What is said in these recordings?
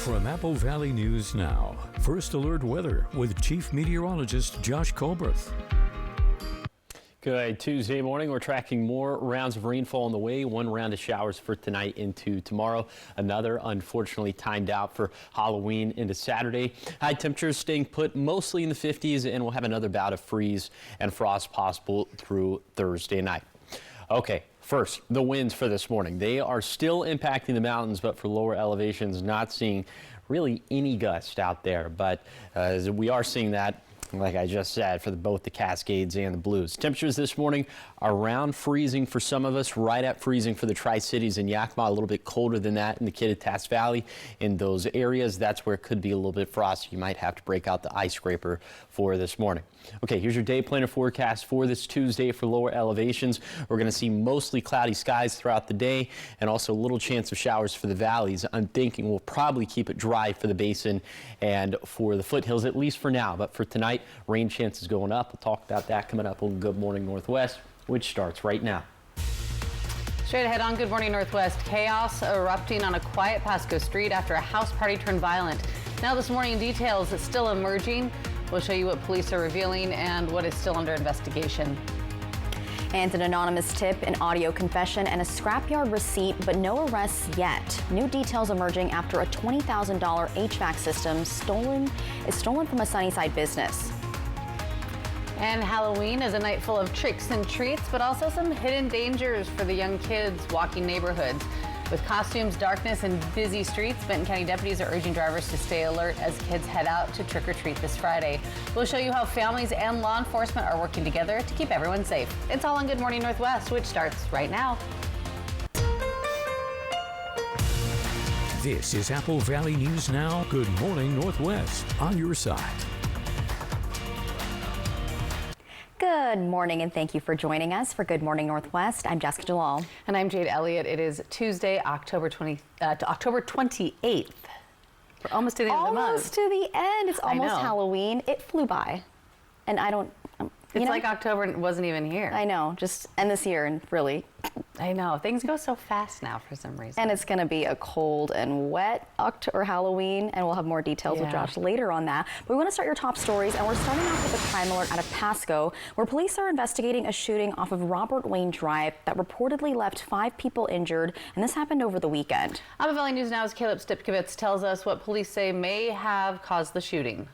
From Apple Valley News Now, First Alert Weather with Chief Meteorologist Josh Colberth. Good Tuesday morning. We're tracking more rounds of rainfall on the way. One round of showers for tonight into tomorrow. Another, unfortunately, timed out for Halloween into Saturday. High temperatures staying put mostly in the 50s, and we'll have another bout of freeze and frost possible through Thursday night. Okay, first, the winds for this morning. They are still impacting the mountains, but for lower elevations, not seeing really any gust out there. But we are seeing that, like I just said, for both the Cascades and the Blues. Temperatures this morning around freezing for some of us, right at freezing for the Tri-Cities and Yakima, a little bit colder than that in the Kittitas Valley. In those areas, that's where it could be a little bit frosty. You might have to break out the ice scraper for this morning. Okay, here's your day planner forecast for this Tuesday for lower elevations. We're going to see mostly cloudy skies throughout the day and also a little chance of showers for the valleys. I'm thinking we'll probably keep it dry for the basin and for the foothills, at least for now. But for tonight, rain chances going up. We'll talk about that coming up on Good Morning Northwest, which starts right now. Straight ahead on Good Morning Northwest, chaos erupting on a quiet Pasco street after a house party turned violent. Now this morning, details that's still emerging. We'll show you what police are revealing and what is still under investigation. And an anonymous tip, an audio confession, and a scrapyard receipt, but no arrests yet. New details emerging after a $20,000 HVAC system is stolen from a Sunnyside business. And Halloween is a night full of tricks and treats, but also some hidden dangers for the young kids walking neighborhoods. With costumes, darkness, and busy streets, Benton County deputies are urging drivers to stay alert as kids head out to trick or treat this Friday. We'll show you how families and law enforcement are working together to keep everyone safe. It's all on Good Morning Northwest, which starts right now. This is Apple Valley News Now. Good Morning Northwest on your side. Good morning, and thank you for joining us for Good Morning Northwest. I'm Jessica Jalal. And I'm Jade Elliott. It is Tuesday, October 28th. We're almost to the end of the month. Almost to the end. It's almost Halloween. It flew by. And I don't... It's like October wasn't even here. I know. Just end this year and really... I know. Things go so fast now for some reason. And it's going to be a cold and wet Halloween, and we'll have more details with Josh later on that. But we want to start your top stories, and we're starting off with a crime alert out of Pasco, where police are investigating a shooting off of Robert Wayne Drive that reportedly left 5 people injured, and this happened over the weekend. Apple Valley News Now's Caleb Stipkovitz tells us what police say may have caused the shooting.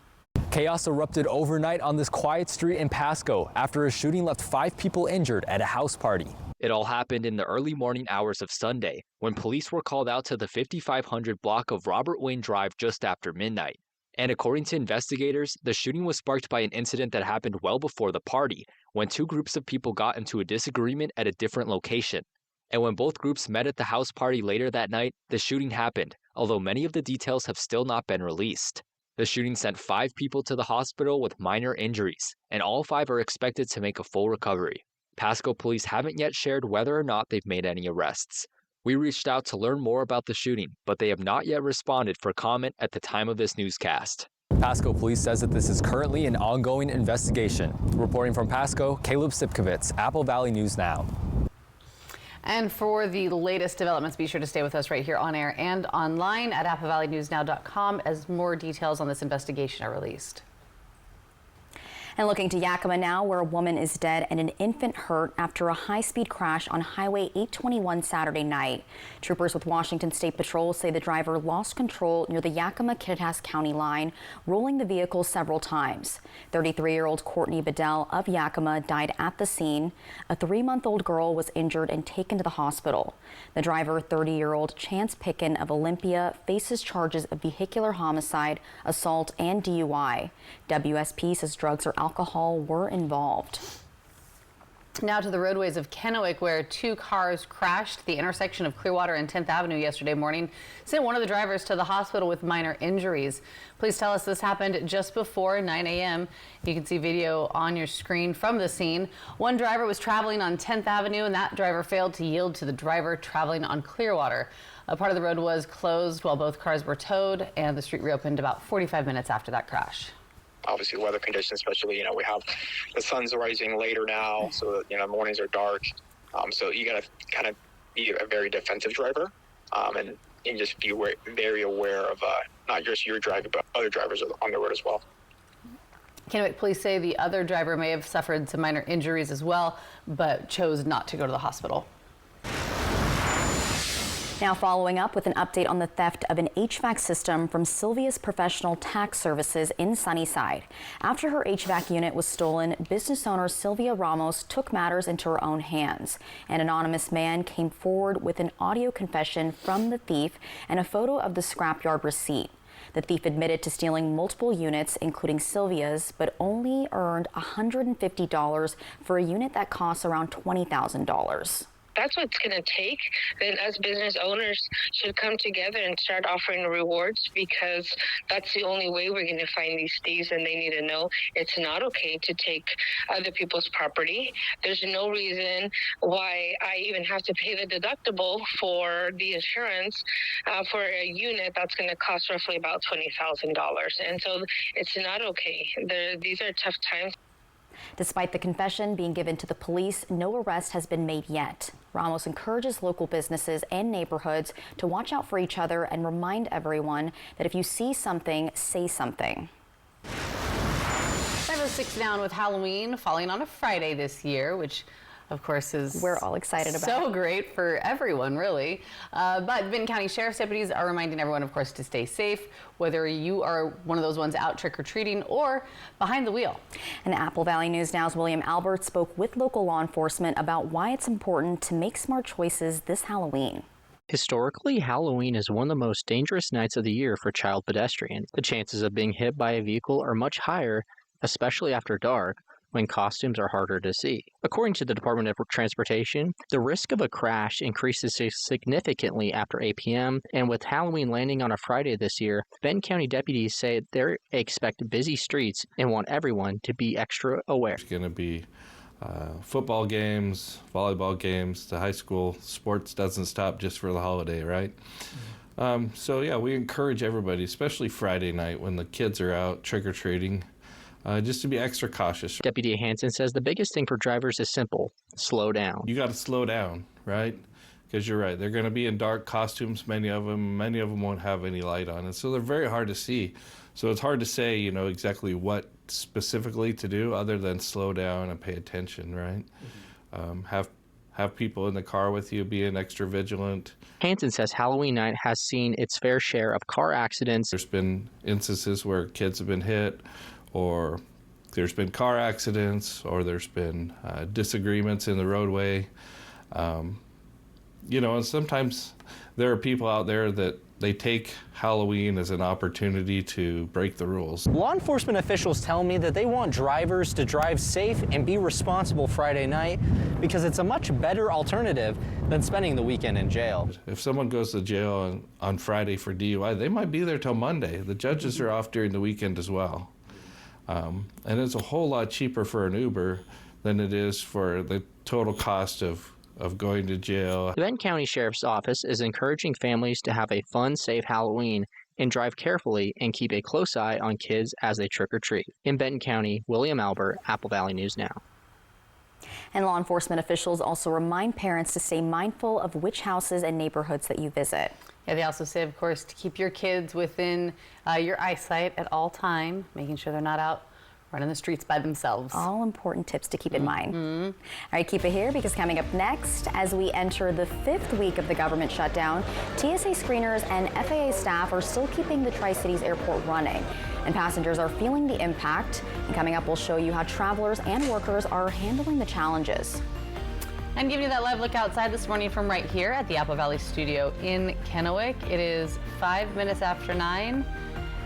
Chaos erupted overnight on this quiet street in Pasco after a shooting left 5 people injured at a house party. It all happened in the early morning hours of Sunday when police were called out to the 5500 block of Robert Wayne Drive just after midnight. And according to investigators, the shooting was sparked by an incident that happened well before the party, when 2 groups of people got into a disagreement at a different location. And when both groups met at the house party later that night, the shooting happened, although many of the details have still not been released. The shooting sent 5 people to the hospital with minor injuries, and all 5 are expected to make a full recovery. Pasco police haven't yet shared whether or not they've made any arrests. We reached out to learn more about the shooting, but they have not yet responded for comment at the time of this newscast. Pasco police says that this is currently an ongoing investigation. Reporting from Pasco, Caleb Stipkovitz, Apple Valley News Now. And for the latest developments, be sure to stay with us right here on air and online at applevalleynewsnow.com as more details on this investigation are released. And looking to Yakima now, where a woman is dead and an infant hurt after a high-speed crash on Highway 821 Saturday night. Troopers with Washington State Patrol say the driver lost control near the Yakima-Kittitas County line, rolling the vehicle several times. 33-year-old Courtney Bedell of Yakima died at the scene. A 3-month-old girl was injured and taken to the hospital. The driver, 30-year-old Chance Pickin of Olympia, faces charges of vehicular homicide, assault, and DUI. WSP says drugs or alcohol were involved. Now to the roadways of Kennewick, where 2 cars crashed at the intersection of Clearwater and 10th Avenue yesterday morning, sent one of the drivers to the hospital with minor injuries. Police tell us this happened just before 9 a.m. You can see video on your screen from the scene. One driver was traveling on 10th Avenue, and that driver failed to yield to the driver traveling on Clearwater. A part of the road was closed while both cars were towed, and the street reopened about 45 minutes after that crash. Obviously, weather conditions, especially, we have the sun's rising later now, so mornings are dark. So you got to kind of be a very defensive driver, and just be very aware of not just your driver, but other drivers on the road as well. Kennewick police say the other driver may have suffered some minor injuries as well, but chose not to go to the hospital. Now following up with an update on the theft of an HVAC system from Sylvia's Professional Tax Services in Sunnyside. After her HVAC unit was stolen, business owner Sylvia Ramos took matters into her own hands. An anonymous man came forward with an audio confession from the thief and a photo of the scrapyard receipt. The thief admitted to stealing multiple units, including Sylvia's, but only earned $150 for a unit that costs around $20,000. That's what it's going to take. Then us business owners should come together and start offering rewards, because that's the only way we're going to find these thieves, and they need to know it's not okay to take other people's property. There's no reason why I even have to pay the deductible for the insurance for a unit that's going to cost roughly about $20,000. And so it's not okay. These are tough times. Despite the confession being given to the police, no arrest has been made yet. Ramos encourages local businesses and neighborhoods to watch out for each other and remind everyone that if you see something, say something. 5:06 down with Halloween falling on a Friday this year, which of course is we're all excited about. So great for everyone, really. But Benton County Sheriff's deputies are reminding everyone, of course, to stay safe, whether you are one of those ones out trick-or-treating or behind the wheel. And Apple Valley News Now's William Albert spoke with local law enforcement about why it's important to make smart choices this Halloween. Historically, Halloween is one of the most dangerous nights of the year for child pedestrians. The chances of being hit by a vehicle are much higher, especially after dark, when costumes are harder to see. According to the Department of Transportation, the risk of a crash increases significantly after 8 p.m., and with Halloween landing on a Friday this year, Benton County deputies say they expect busy streets and want everyone to be extra aware. There's going to be football games, volleyball games, the high school sports doesn't stop just for the holiday, right? So yeah, we encourage everybody, especially Friday night when the kids are out trick-or-treating, just to be extra cautious. Deputy Hansen says the biggest thing for drivers is simple: slow down. You got to slow down, right? Because you're right, they're going to be in dark costumes, many of them won't have any light on, and so they're very hard to see. So it's hard to say, you know, exactly what specifically to do other than slow down and pay attention, right? Have people in the car with you, being extra vigilant. Hansen says Halloween night has seen its fair share of car accidents. There's been instances where kids have been hit, or there's been car accidents, or there's been disagreements in the roadway. You know, and sometimes there are people out there that they take Halloween as an opportunity to break the rules. Law enforcement officials tell me that they want drivers to drive safe and be responsible Friday night because it's a much better alternative than spending the weekend in jail. If someone goes to jail on Friday for DUI, they might be there till Monday. The judges are off during the weekend as well. And it's a whole lot cheaper for an Uber than it is for the total cost of going to jail. The Benton County Sheriff's Office is encouraging families to have a fun, safe Halloween and drive carefully and keep a close eye on kids as they trick-or-treat. In Benton County, William Albert, Apple Valley News Now. And law enforcement officials also remind parents to stay mindful of which houses and neighborhoods that you visit. Yeah, they also say, of course, to keep your kids within your eyesight at all time, making sure they're not out running the streets by themselves. All important tips to keep in mind. All right, keep it here, because coming up next, as we enter the 5th week of the government shutdown, TSA screeners and FAA staff are still keeping the Tri-Cities airport running, and passengers are feeling the impact. And coming up, we'll show you how travelers and workers are handling the challenges. I'm giving you that live look outside this morning from right here at the Apple Valley studio in Kennewick. It is 5 minutes after 9.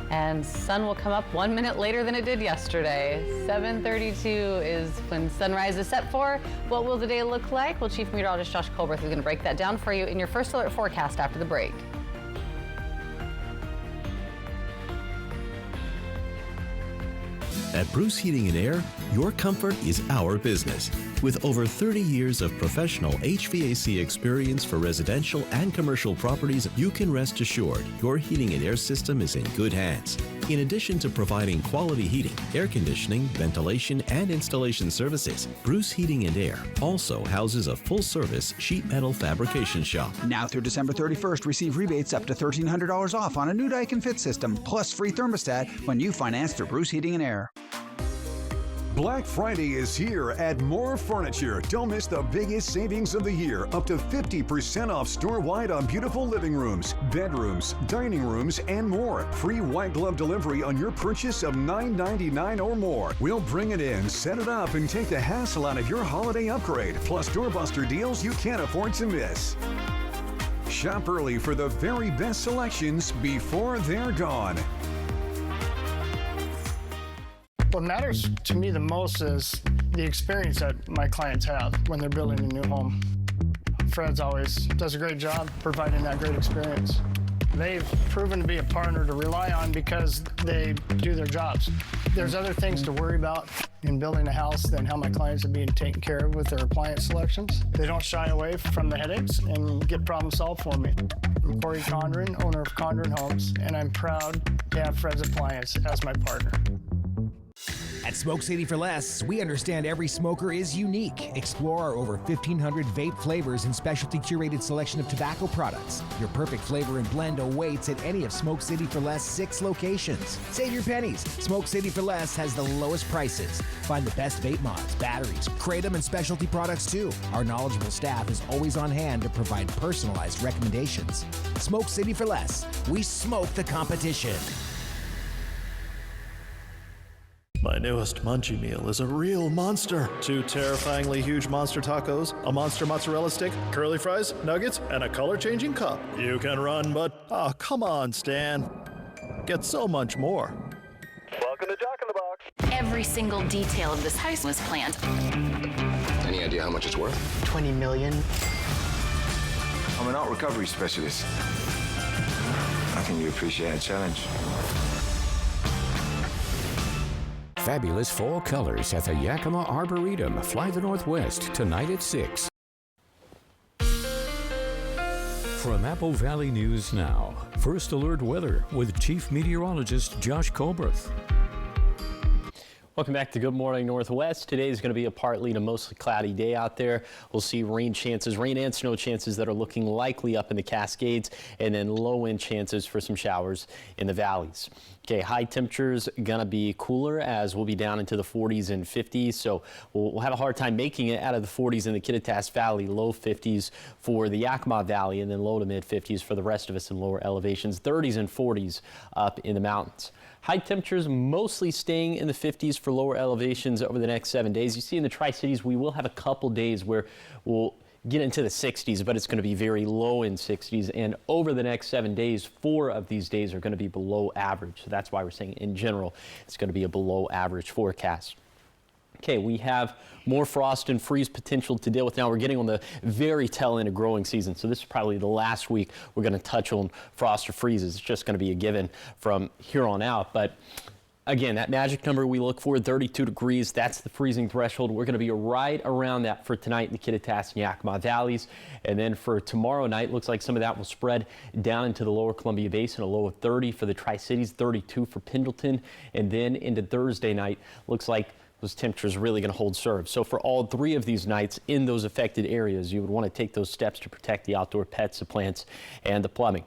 And sun will come up 1 minute later than it did yesterday. 7:32 is when sunrise is set for. What will the day look like? Well, Chief Meteorologist Josh Colberth is going to break that down for you in your First Alert forecast after the break. At Bruce Heating and Air, your comfort is our business. With over 30 years of professional HVAC experience for residential and commercial properties, you can rest assured your heating and air system is in good hands. In addition to providing quality heating, air conditioning, ventilation, and installation services, Bruce Heating and Air also houses a full-service sheet metal fabrication shop. Now through December 31st, receive rebates up to $1,300 off on a new Daikin Fit system, plus free thermostat when you finance through Bruce Heating and Air. Black Friday is here at More Furniture. Don't miss the biggest savings of the year. Up to 50% off store-wide on beautiful living rooms, bedrooms, dining rooms, and more. Free white glove delivery on your purchase of $9.99 or more. We'll bring it in, set it up, and take the hassle out of your holiday upgrade. Plus doorbuster deals you can't afford to miss. Shop early for the very best selections before they're gone. What matters to me the most is the experience that my clients have when they're building a new home. Fred's always does a great job providing that great experience. They've proven to be a partner to rely on because they do their jobs. There's other things to worry about in building a house than how my clients are being taken care of with their appliance selections. They don't shy away from the headaches and get problem solved for me. I'm Corey Condren, owner of Condren Homes, and I'm proud to have Fred's Appliance as my partner. At Smoke City for Less, we understand every smoker is unique. Explore our over 1,500 vape flavors and specialty curated selection of tobacco products. Your perfect flavor and blend awaits at any of Smoke City for Less 6 locations. Save your pennies. Smoke City for Less has the lowest prices. Find the best vape mods, batteries, kratom, and specialty products too. Our knowledgeable staff is always on hand to provide personalized recommendations. Smoke City for Less. We smoke the competition. My newest munchie meal is a real monster. 2 terrifyingly huge monster tacos, a monster mozzarella stick, curly fries, nuggets, and a color-changing cup. You can run, but oh, come on, Stan. Get so much more. Welcome to Jack in the Box. Every single detail of this house was planned. Any idea how much it's worth? $20 million. I'm an art recovery specialist. I think you appreciate a challenge. Fabulous fall colors at the Yakima Arboretum. Fly the Northwest tonight at 6. From Apple Valley News Now, First Alert Weather with Chief Meteorologist Josh Colbreth. Welcome back to Good Morning Northwest. Today is going to be a partly to mostly cloudy day out there. We'll see rain and snow chances that are looking likely up in the Cascades, and then low wind chances for some showers in the valleys. Okay, high temperatures going to be cooler as we'll be down into the 40s and 50s. So we'll have a hard time making it out of the 40s in the Kittitas Valley, low 50s for the Yakima Valley, and then low to mid 50s for the rest of us in lower elevations, 30s and 40s up in the mountains. High temperatures mostly staying in the 50s for lower elevations over the next 7 days. You see in the Tri-Cities, we will have a couple days where we'll get into the 60s, but it's going to be very low in 60s. And over the next 7 days, 4 of these days are going to be below average. So that's why we're saying in general, it's going to be a below average forecast. Okay, we have more frost and freeze potential to deal with now. We're getting on the very tail end of growing season, so this is probably the last week we're going to touch on frost or freezes. It's just going to be a given from here on out. But again, that magic number we look for, 32 degrees, that's the freezing threshold. We're going to be right around that for tonight in the Kittitas and Yakima valleys. And then for tomorrow night, looks like some of that will spread down into the lower Columbia Basin, a low of 30 for the Tri-Cities, 32 for Pendleton. And then into Thursday night, looks like those temperatures are really going to hold serve. So for all 3 of these nights in those affected areas, you would want to take those steps to protect the outdoor pets, the plants, and the plumbing.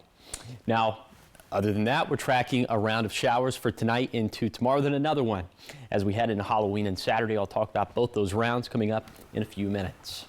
Now, other than that, we're tracking a round of showers for tonight into tomorrow, then another one as we head into Halloween and Saturday. I'll talk about both those rounds coming up in a few minutes.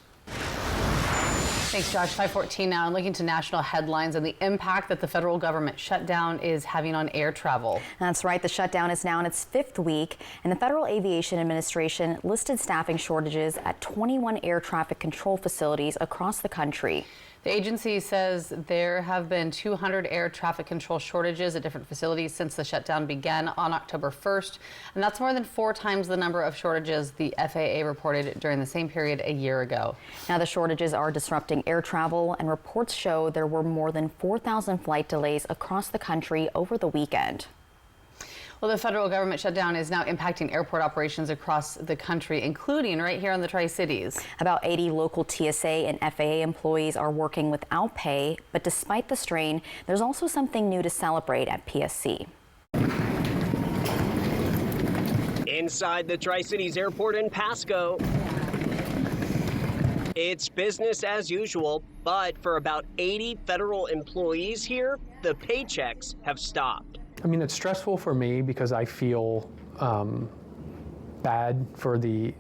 Thanks, Josh. 5:14 now, and looking to national headlines and the impact that the federal government shutdown is having on air travel. That's right. The shutdown is now in its 5th week, and the Federal Aviation Administration listed staffing shortages at 21 air traffic control facilities across the country. The agency says there have been 200 air traffic control shortages at different facilities since the shutdown began on October 1st, and that's more than 4 times the number of shortages the FAA reported during the same period a year ago. Now, the shortages are disrupting air travel, and reports show there were more than 4,000 flight delays across the country over the weekend. Well, the federal government shutdown is now impacting airport operations across the country, including right here in the Tri-Cities. About 80 local TSA and FAA employees are working without pay, but despite the strain, there's also something new to celebrate at PSC. Inside the Tri-Cities Airport in Pasco, it's business as usual, but for about 80 federal employees here, the paychecks have stopped. I mean, it's stressful for me because I feel bad for the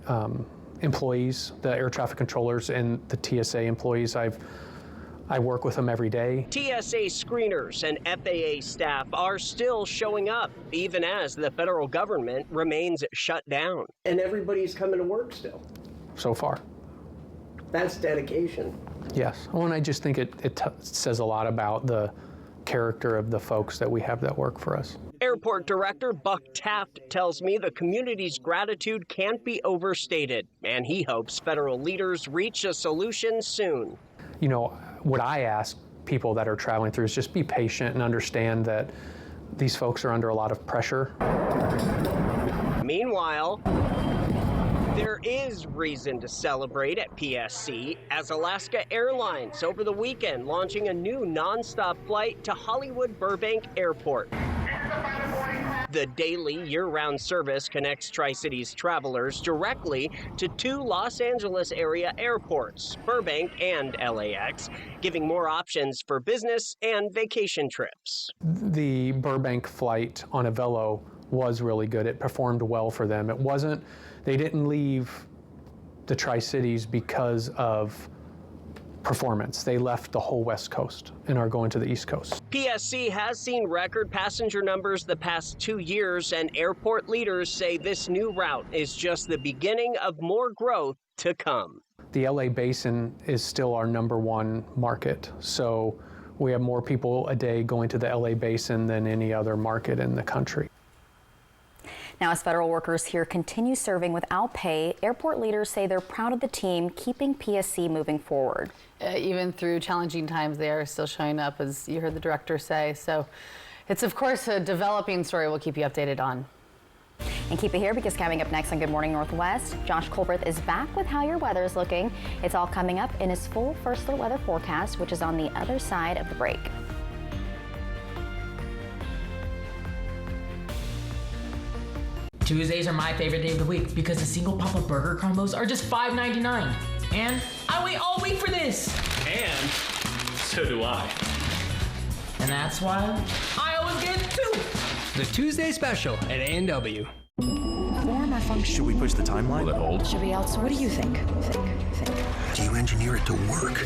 employees, the air traffic controllers and the TSA employees. I work with them every day. TSA screeners and FAA staff are still showing up, even as the federal government remains shut down. And everybody's coming to work still. So far. That's dedication. Yes. Well, and I just think it says a lot about the character of the folks that we have that work for us. Airport Director Buck Taft tells me the community's gratitude can't be overstated, and he hopes federal leaders reach a solution soon. You know, what I ask people that are traveling through is just be patient and understand that these folks are under a lot of pressure. Meanwhile, there is reason to celebrate at PSC as Alaska Airlines over the weekend launching a new nonstop flight to Hollywood Burbank Airport. The daily year-round service connects Tri-Cities travelers directly to two Los Angeles area airports, Burbank and LAX, giving more options for business and vacation trips. The Burbank flight on Avelo was really good. It performed well for them. They didn't leave the Tri-Cities because of performance. They left the whole West Coast and are going to the East Coast. PSC has seen record passenger numbers the past 2 years, and airport leaders say this new route is just the beginning of more growth to come. The LA Basin is still our #1 market, so we have more people a day going to the LA Basin than any other market in the country. Now, as federal workers here continue serving without pay, airport leaders say they're proud of the team keeping PSC moving forward. Even through challenging times, they are still showing up, as you heard the director say. So it's, of course, a developing story we'll keep you updated on. And keep it here, because coming up next on Good Morning Northwest, Josh Colbreth is back with how your weather is looking. It's all coming up in his full First Alert weather forecast, which is on the other side of the break. Tuesdays are my favorite day of the week because the single Papa Burger combos are just $5.99. And I wait all week for this. And so do I. And that's why I always get two. The Tuesday special at A&W. Form or function? Should we push the timeline? Will it hold? Should we outsource? What do you think? Do you engineer it to work?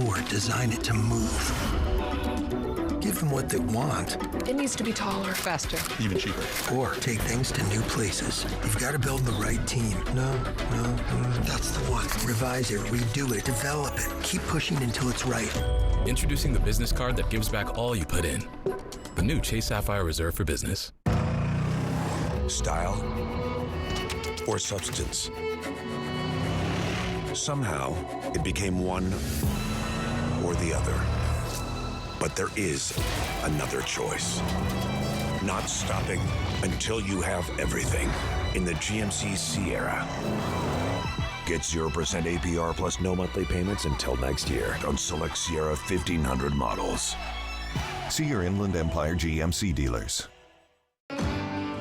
Or design it to move? Give them what they want. It needs to be taller, faster, even cheaper. Or take things to new places. You've got to build the right team. No, that's the one. Revise it, redo it, develop it. Keep pushing until it's right. Introducing the business card that gives back all you put in. The new Chase Sapphire Reserve for Business. Style or substance. Somehow, it became one or the other. But there is another choice. Not stopping until you have everything in the GMC Sierra. Get 0% APR plus no monthly payments until next year on select Sierra 1500 models. See your Inland Empire GMC dealers.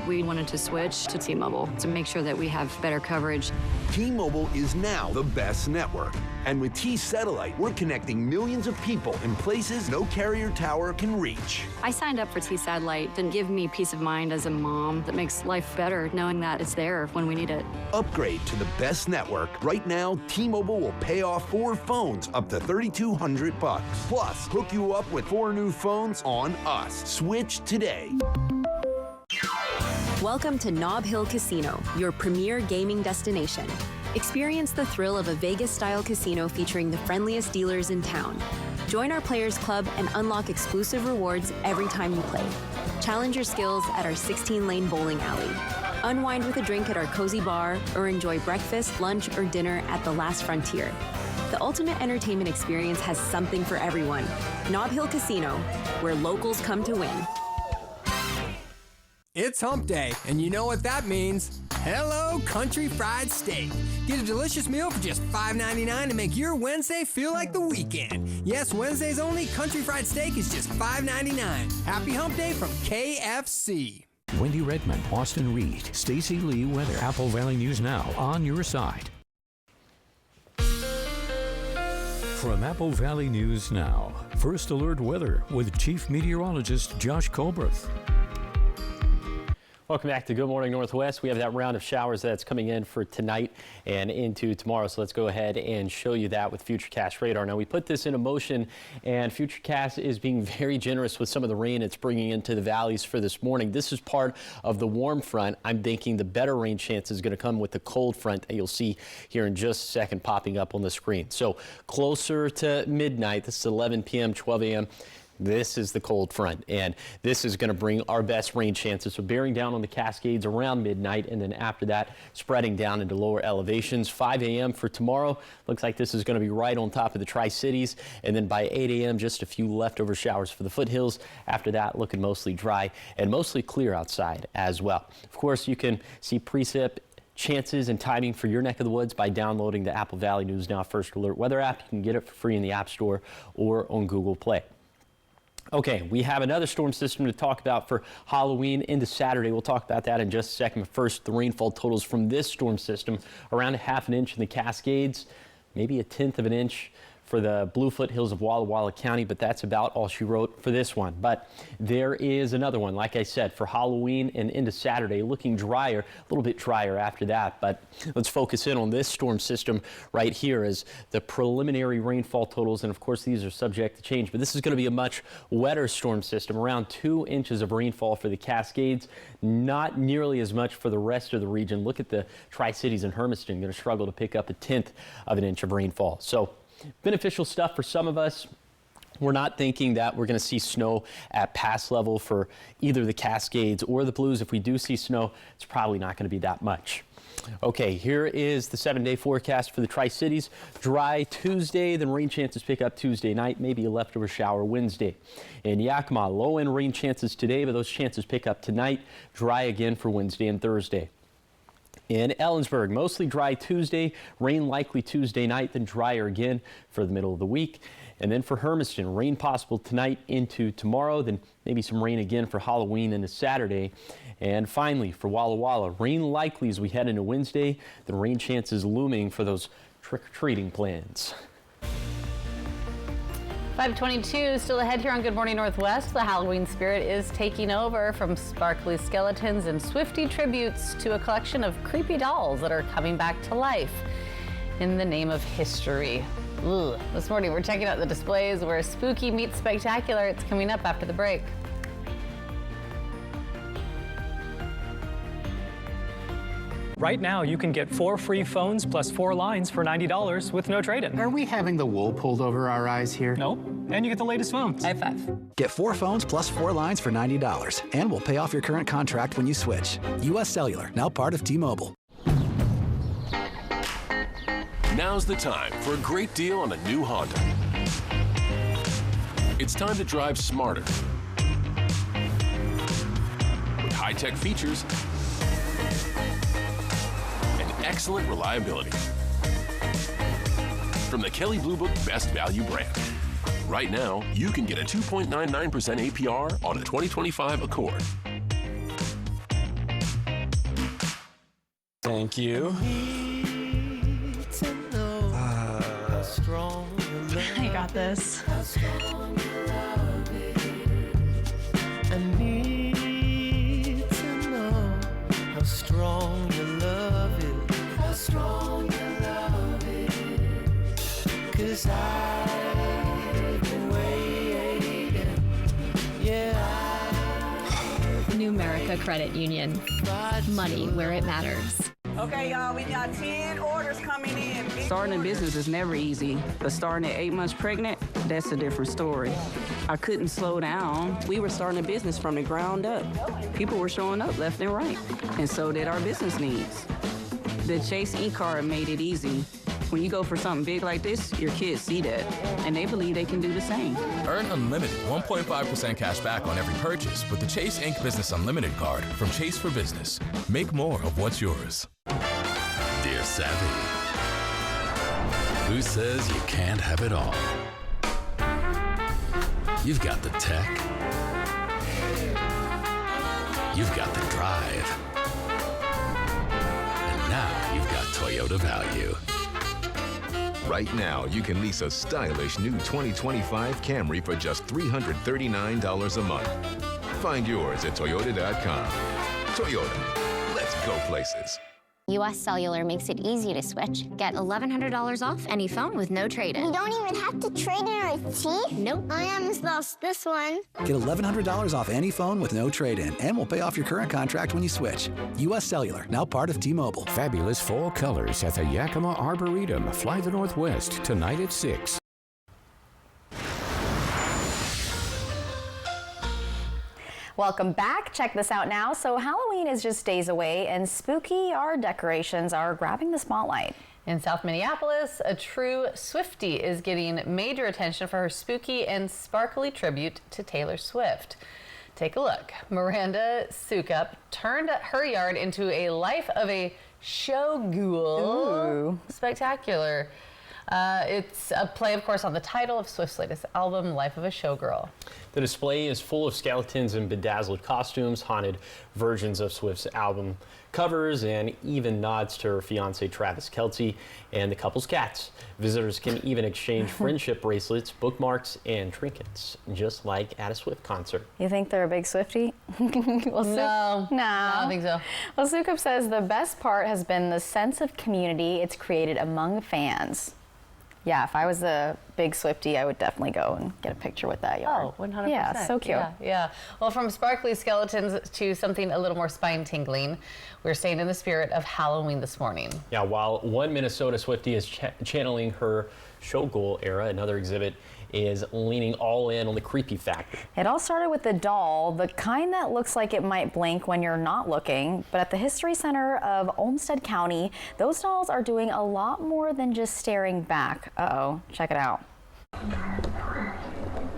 We wanted to switch to T-Mobile to make sure that we have better coverage. T-Mobile is now the best network. And with T-Satellite, we're connecting millions of people in places no carrier tower can reach. I signed up for T-Satellite to give me peace of mind as a mom that makes life better knowing that it's there when we need it. Upgrade to the best network. Right now, T-Mobile will pay off 4 phones up to $3,200. Plus, hook you up with 4 new phones on us. Switch today. Welcome to Nob Hill Casino, your premier gaming destination. Experience the thrill of a Vegas-style casino featuring the friendliest dealers in town. Join our Players Club and unlock exclusive rewards every time you play. Challenge your skills at our 16-lane bowling alley. Unwind with a drink at our cozy bar, or enjoy breakfast, lunch, or dinner at the Last Frontier. The ultimate entertainment experience has something for everyone. Nob Hill Casino, where locals come to win. It's hump day, and you know what that means. Hello, Country Fried Steak. Get a delicious meal for just $5.99 to make your Wednesday feel like the weekend. Yes, Wednesdays only, Country Fried Steak is just $5.99. Happy hump day from KFC. Wendy Redmond, Austin Reed, Stacy Lee weather. Apple Valley News Now on your side. From Apple Valley News Now, First Alert Weather with Chief Meteorologist Josh Colberth. Welcome back to Good Morning Northwest. We have that round of showers that's coming in for tonight and into tomorrow. So let's go ahead and show you that with Futurecast radar. Now we put this into motion, and Futurecast is being very generous with some of the rain it's bringing into the valleys for this morning. This is part of the warm front. I'm thinking the better rain chance is going to come with the cold front that you'll see here in just a second popping up on the screen. So closer to midnight, this is 11 p.m., 12 a.m. This is the cold front, and this is going to bring our best rain chances. So bearing down on the Cascades around midnight, and then after that, spreading down into lower elevations. 5 a.m. for tomorrow. Looks like this is going to be right on top of the Tri-Cities. And then by 8 a.m., just a few leftover showers for the foothills. After that, looking mostly dry and mostly clear outside as well. Of course, you can see precip chances and timing for your neck of the woods by downloading the Apple Valley News Now First Alert Weather app. You can get it for free in the App Store or on Google Play. Okay, we have another storm system to talk about for Halloween into Saturday. We'll talk about that in just a second. But first, the rainfall totals from this storm system, around a ½ an inch in the Cascades, maybe a 1/10 of an inch for the Bluefoot Hills of Walla Walla County, but that's about all she wrote for this one. But there is another one, like I said, for Halloween and into Saturday, looking drier, a little bit drier after that. But let's focus in on this storm system right here as the preliminary rainfall totals, and of course these are subject to change, but this is going to be a much wetter storm system, around 2 inches of rainfall for the Cascades, not nearly as much for the rest of the region. Look at the Tri-Cities and Hermiston, going to struggle to pick up a 1/10 of an inch of rainfall. So beneficial stuff for some of us. We're not thinking that we're going to see snow at pass level for either the Cascades or the Blues. If we do see snow, it's probably not going to be that much. Okay, here is the 7-day forecast for the Tri-Cities. Dry Tuesday, then rain chances pick up Tuesday night, maybe a leftover shower Wednesday. In Yakima, low-end rain chances today, but those chances pick up tonight. Dry again for Wednesday and Thursday. In Ellensburg, mostly dry Tuesday, rain likely Tuesday night, then drier again for the middle of the week. And then for Hermiston, rain possible tonight into tomorrow, then maybe some rain again for Halloween into Saturday. And finally, for Walla Walla, rain likely as we head into Wednesday, then rain chances looming for those trick-or-treating plans. 5:22 still ahead here on Good Morning Northwest. The Halloween spirit is taking over, from sparkly skeletons and Swiftie tributes to a collection of creepy dolls that are coming back to life in the name of history. Ugh. This morning we're checking out the displays where spooky meets spectacular. It's coming up after the break. Right now, you can get 4 free phones plus 4 lines for $90 with no trade-in. Are we having the wool pulled over our eyes here? Nope. And you get the latest phones. High five. Get 4 phones plus 4 lines for $90. And we'll pay off your current contract when you switch. U.S. Cellular, now part of T-Mobile. Now's the time for a great deal on a new Honda. It's time to drive smarter. With high-tech features and excellent reliability. From the Kelley Blue Book Best Value brand. Right now, you can get a 2.99% APR on a 2025 Accord. Thank you. I got this. I need to know how strong you love it. How strong you love it. 'Cause I've been waiting. Yeah. New America Credit Union. Money where it matters. Okay, y'all, we got 10 orders coming in. Starting a business is never easy, but starting at 8 months pregnant, that's a different story. I couldn't slow down. We were starting a business from the ground up. People were showing up left and right, and so did our business needs. The Chase e-card made it easy. When you go for something big like this, your kids see that, and they believe they can do the same. Earn unlimited 1.5% cash back on every purchase with the Chase Inc. Business Unlimited card from Chase for Business. Make more of what's yours. Dear Savvy, who says you can't have it all? You've got the tech. You've got the drive. And now you've got Toyota value. Right now, you can lease a stylish new 2025 Camry for just $339 a month. Find yours at Toyota.com. Toyota, let's go places. US Cellular makes it easy to switch. Get $1,100 off any phone with no trade-in. We don't even have to trade in our teeth? Nope. I almost lost this one. Get $1,100 off any phone with no trade-in, and we'll pay off your current contract when you switch. US Cellular, now part of T-Mobile. Fabulous fall colors at the Yakima Arboretum. Fly the Northwest tonight at 6. Welcome back. Check this out now. So Halloween is just days away, and spooky art decorations are grabbing the spotlight. In South Minneapolis, a true Swiftie is getting major attention for her spooky and sparkly tribute to Taylor Swift. Take a look. Miranda Sukup turned her yard into a life of a showghoul. Ooh. Spectacular. It's a play, of course, on the title of Swift's latest album, Life of a Showgirl. The display is full of skeletons and bedazzled costumes, haunted versions of Swift's album covers, and even nods to her fiancé Travis Kelce and the couple's cats. Visitors can even exchange friendship bracelets, bookmarks, and trinkets, just like at a Swift concert. You think they're a big Swiftie? Well, No, I don't think so. Well, Sukup says the best part has been the sense of community it's created among fans. Yeah, if I was a big Swiftie, I would definitely go and get a picture with that yard. Oh, 100%. Yeah, so cute. Yeah. Well, from sparkly skeletons to something a little more spine-tingling, we're staying in the spirit of Halloween this morning. Yeah, while one Minnesota Swiftie is channeling her showgirl era, another exhibit is leaning all in on the creepy factor. It all started with the doll, the kind that looks like it might blink when you're not looking. But at the History Center of Olmsted County, those dolls are doing a lot more than just staring back. Uh-oh, check it out.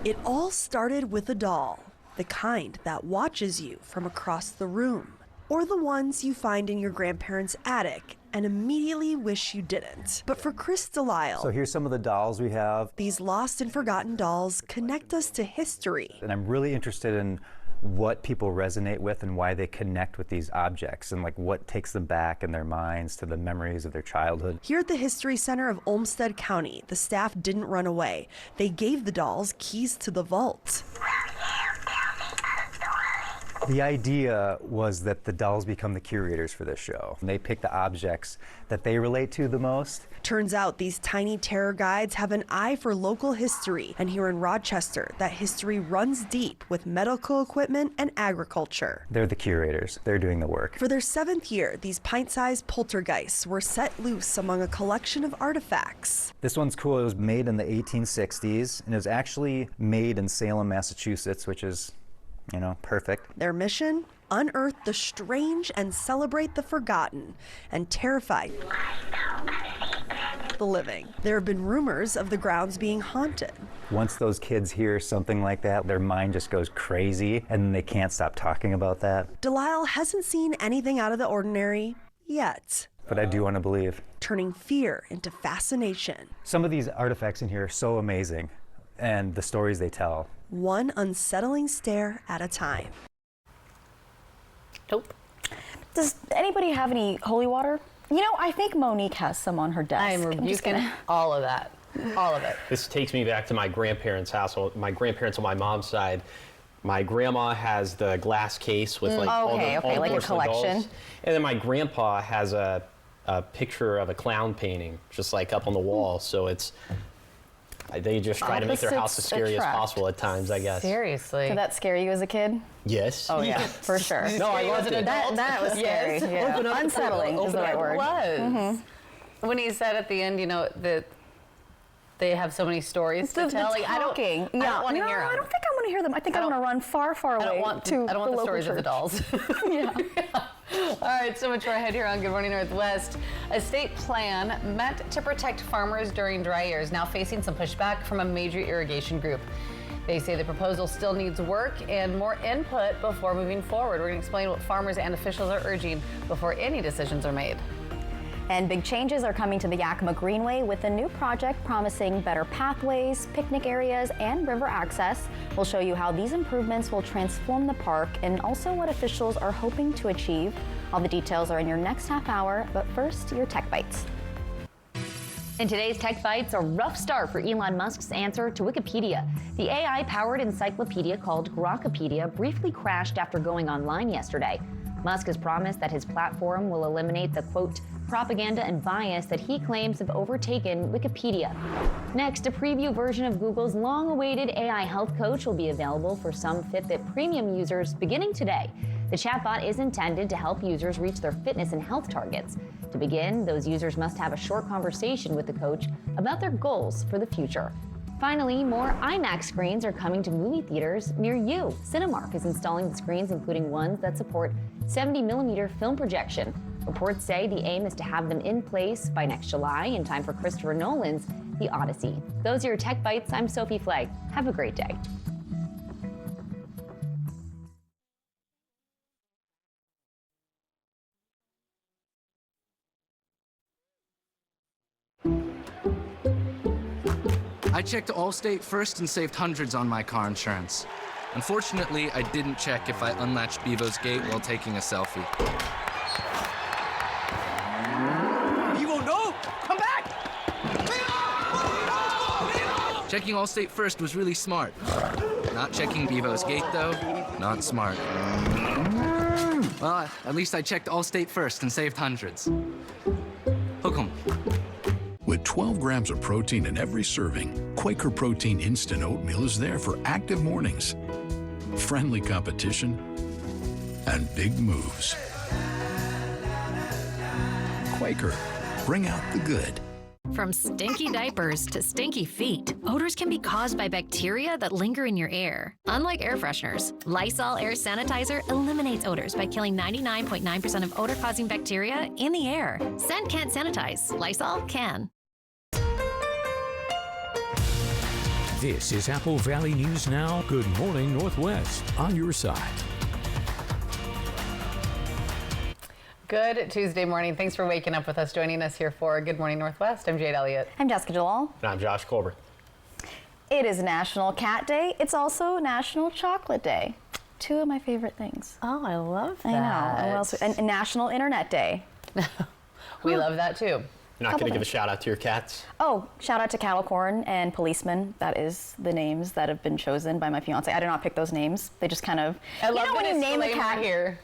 It all started with a doll, the kind that watches you from across the room, or the ones you find in your grandparents' attic and immediately wish you didn't. But for Chris Delisle, so here's some of the dolls we have. These lost and forgotten dolls connect us to history. And I'm really interested in what people resonate with and why they connect with these objects and like what takes them back in their minds to the memories of their childhood. Here at the History Center of Olmsted County, the staff didn't run away. They gave the dolls keys to the vault. The idea was that the dolls become the curators for this show. They pick the objects that they relate to the most. Turns out these tiny terror guides have an eye for local history. And here in Rochester, that history runs deep with medical equipment and agriculture. They're the curators. They're doing the work. For their 7th year, these pint-sized poltergeists were set loose among a collection of artifacts. This one's cool. It was made in the 1860s, and it was actually made in Salem, Massachusetts, which is, you know, perfect. Their mission? Unearth the strange and celebrate the forgotten, and terrify the living. There have been rumors of the grounds being haunted. Once those kids hear something like that, their mind just goes crazy, and they can't stop talking about that. Delisle hasn't seen anything out of the ordinary yet. But I do want to believe. Turning fear into fascination. Some of these artifacts in here are so amazing, and the stories they tell. One unsettling stare at a time. Nope. Does anybody have any holy water? You know, I think Monique has some on her desk. I'm rebuking all of that. All of it. This takes me back to my grandparents' house. My grandparents on my mom's side. My grandma has the glass case with like all the like a collection. Dolls. And then my grandpa has a picture of a clown painting just like up on the wall. So it's they just try to make their house as scary as possible at times, I guess. Seriously. Did that scare you as a kid? Yes. Oh yeah, for sure. No, I loved it. That was scary. Yes. Yeah. Unsettling is the right word. It was. When he said at the end, you know, that they have so many stories to tell. Like, I don't want to hear them. I don't think I want to hear them. I think I want to run far, far away I don't want the stories church. of the dolls. Yeah. All right, so much more ahead here on Good Morning Northwest. A state plan meant to protect farmers during dry years now facing some pushback from a major irrigation group. They say the proposal still needs work and more input before moving forward. We're going to explain what farmers and officials are urging before any decisions are made. And big changes are coming to the Yakima Greenway with a new project promising better pathways, picnic areas, and river access. We'll show you how these improvements will transform the park and also what officials are hoping to achieve. All the details are in your next half hour, but first, your Tech Bites. In today's Tech Bites, a rough start for Elon Musk's answer to Wikipedia. The AI-powered encyclopedia called Grokpedia briefly crashed after going online yesterday. Musk has promised that his platform will eliminate the, quote, propaganda and bias that he claims have overtaken Wikipedia. Next, a preview version of Google's long-awaited AI health coach will be available for some Fitbit Premium users beginning today. The chatbot is intended to help users reach their fitness and health targets. To begin, those users must have a short conversation with the coach about their goals for the future. Finally, more IMAX screens are coming to movie theaters near you. Cinemark is installing the screens, including ones that support 70mm film projection. Reports say the aim is to have them in place by next July in time for Christopher Nolan's The Odyssey. Those are your Tech Bites. I'm Sophie Flagg. Have a great day. I checked Allstate first and saved hundreds on my car insurance. Unfortunately, I didn't check if I unlatched Bevo's gate while taking a selfie. Bevo, no! Come back! Checking Allstate first was really smart. Not checking Bevo's gate, though, not smart. Well, at least I checked Allstate first and saved hundreds. Hook 'em. With 12 grams of protein in every serving, Quaker Protein Instant Oatmeal is there for active mornings, friendly competition, and big moves. Quaker, bring out the good. From stinky diapers to stinky feet, odors can be caused by bacteria that linger in your air. Unlike air fresheners, Lysol Air Sanitizer eliminates odors by killing 99.9% of odor-causing bacteria in the air. Scent can't sanitize, Lysol can. This is Apple Valley News Now. Good morning, Northwest. On your side. Good Tuesday morning. Thanks for waking up with us, joining us here for Good Morning Northwest. I'm Jade Elliott. I'm Jessica Jalal. And I'm Josh Colbert. It is National Cat Day. It's also National Chocolate Day. Two of my favorite things. Oh, I love that. I know. What else? And National Internet Day. We love that too. You're not going to give a shout out to your cats? Oh, shout out to Cattle Corn and Policeman. That is the names that have been chosen by my fiance. I did not pick those names. They just kind of. I love when you name a cat here.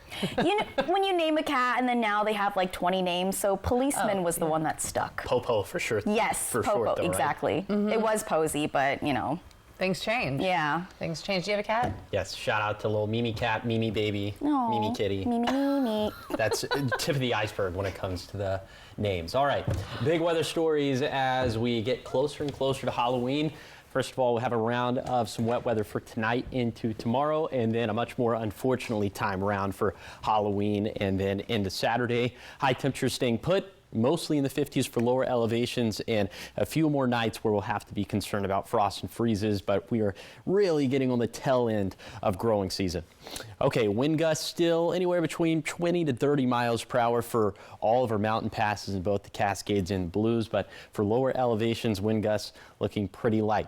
When you name a cat and then now they have like 20 names. So Policeman was the one that stuck. Popo for sure. Yes, for Popo, short, though, exactly. Right? Mm-hmm. It was Posey, but you know. Things change. Yeah. Things change. Do you have a cat? Yes. Shout out to little Mimi cat, Mimi baby, Aww, Mimi kitty. Mimi. That's tip of the iceberg when it comes to the names. All right. Big weather stories as we get closer and closer to Halloween. First of all, we'll have a round of some wet weather for tonight into tomorrow, and then a much more, unfortunately, time round for Halloween and then into Saturday. High temperatures staying put. Mostly in the 50s for lower elevations, and a few more nights where we'll have to be concerned about frost and freezes, but we are really getting on the tail end of growing season. Okay, wind gusts still anywhere between 20 to 30 miles per hour for all of our mountain passes in both the Cascades and Blues, but for lower elevations, wind gusts looking pretty light.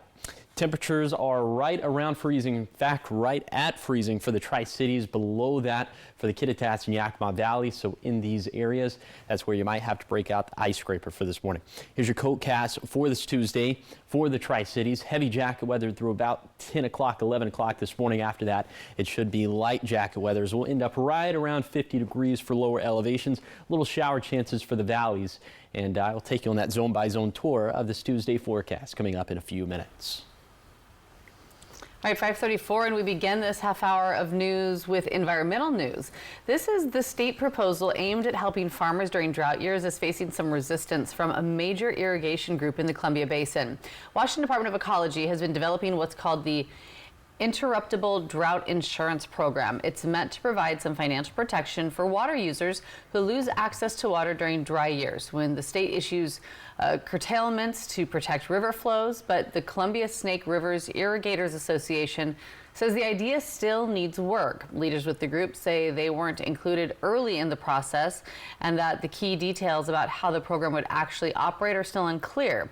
Temperatures are right around freezing, in fact, right at freezing for the Tri-Cities, below that for the Kittitas and Yakima Valley. So in these areas, that's where you might have to break out the ice scraper for this morning. Here's your coat cast for this Tuesday for the Tri-Cities. Heavy jacket weather through about 10 o'clock, 11 o'clock this morning. After that, it should be light jacket weather. We'll end up right around 50 degrees for lower elevations. Little shower chances for the valleys. And I'll take you on that zone-by-zone tour of this Tuesday forecast coming up in a few minutes. All right, 5:34, and we begin this half hour of news with environmental news. This is the state proposal aimed at helping farmers during drought years is facing some resistance from a major irrigation group in the Columbia Basin. Washington Department of Ecology has been developing what's called the interruptible drought insurance program. It's meant to provide some financial protection for water users who lose access to water during dry years when the state issues curtailments to protect river flows. But the Columbia Snake Rivers Irrigators Association says the idea still needs work. Leaders with the group say they weren't included early in the process and that the key details about how the program would actually operate are still unclear.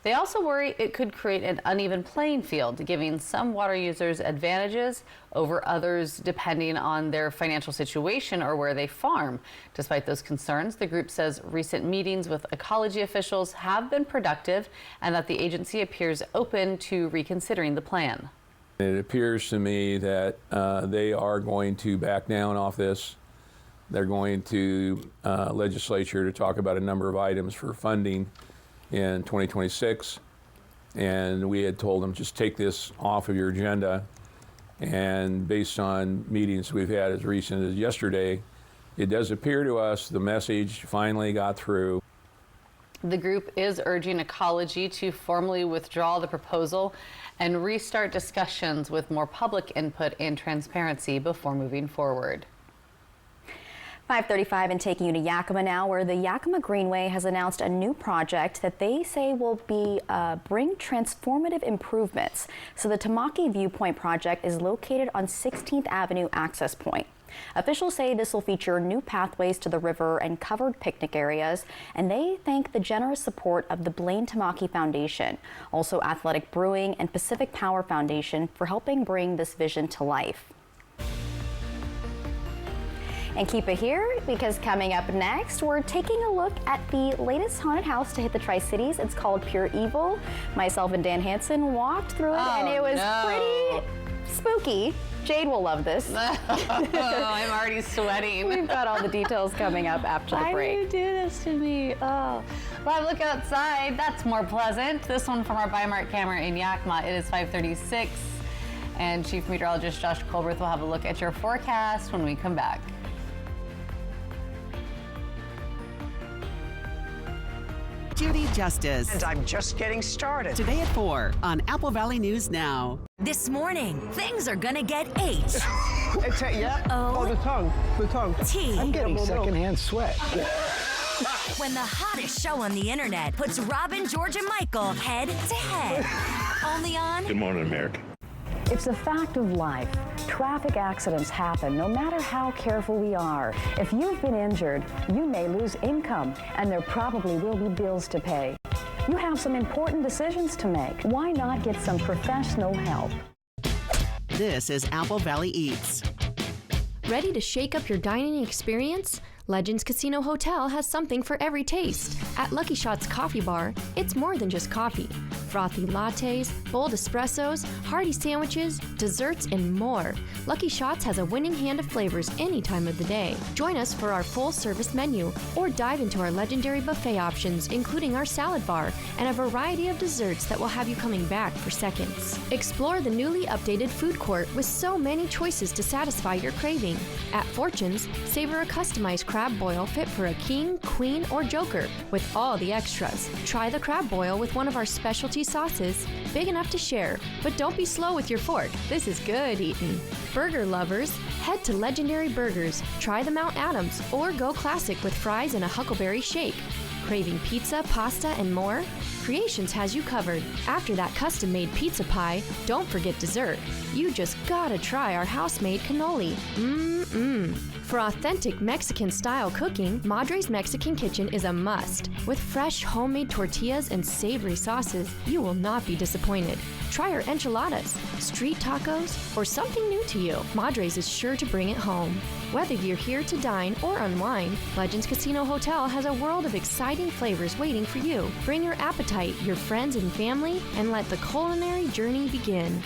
They also worry it could create an uneven playing field, giving some water users advantages over others depending on their financial situation or where they farm. Despite those concerns, the group says recent meetings with ecology officials have been productive and that the agency appears open to reconsidering the plan. It appears to me that they are going to back down off this. They're going to legislature to talk about a number of items for funding in 2026, and we had told them just take this off of your agenda, and based on meetings we've had as recent as yesterday, it does appear to us the message finally got through. The group is urging ecology to formally withdraw the proposal and restart discussions with more public input and transparency before moving forward. 5:35 and taking you to Yakima now, where the Yakima Greenway has announced a new project that they say will bring transformative improvements. So the Tamaki Viewpoint project is located on 16th Avenue access point. Officials say this will feature new pathways to the river and covered picnic areas, and they thank the generous support of the Blaine Tamaki Foundation, also Athletic Brewing and Pacific Power Foundation for helping bring this vision to life. And keep it here, because coming up next, we're taking a look at the latest haunted house to hit the Tri-Cities. It's called Pure Evil. Myself and Dan Hansen walked through it, and it was pretty spooky. Jade will love this. I'm already sweating. We've got all the details coming up after the break. Why do you do this to me? Oh. Well, look outside. That's more pleasant. This one from our Bi-Mart camera in Yakima. It is 5:36, and Chief Meteorologist Josh Colberth will have a look at your forecast when we come back. Judy Justice. And I'm just getting started. Today at 4 on Apple Valley News Now. This morning, things are gonna get H. Yeah. Oh, the tongue. T. I'm getting secondhand sweat. When the hottest show on the internet puts Robin, George, and Michael head to head. Only on Good Morning America. It's a fact of life. Traffic accidents happen no matter how careful we are. If you've been injured, you may lose income, and there probably will be bills to pay. You have some important decisions to make. Why not get some professional help? This is Apple Valley Eats. Ready to shake up your dining experience? Legends Casino Hotel has something for every taste. At Lucky Shots Coffee Bar, it's more than just coffee. Frothy lattes, bold espressos, hearty sandwiches, desserts, and more. Lucky Shots has a winning hand of flavors any time of the day. Join us for our full-service menu, or dive into our legendary buffet options, including our salad bar and a variety of desserts that will have you coming back for seconds. Explore the newly updated food court with so many choices to satisfy your craving. At Fortune's, savor a customized crab boil fit for a king, queen, or joker with all the extras. Try the crab boil with one of our specialty sauces, big enough to share, but don't be slow with your fork. This is good eating. Burger lovers, head to Legendary Burgers. Try the Mount Adams or go classic with fries and a Huckleberry shake. Craving pizza, pasta, and more? Creations has you covered. After that custom-made pizza pie, don't forget dessert. You just gotta try our house-made cannoli. For authentic Mexican-style cooking, Madre's Mexican Kitchen is a must. With fresh homemade tortillas and savory sauces, you will not be disappointed. Try our enchiladas, street tacos, or something new to you. Madre's is sure to bring it home. Whether you're here to dine or unwind, Legends Casino Hotel has a world of exciting flavors waiting for you. Bring your appetite, your friends and family, and let the culinary journey begin.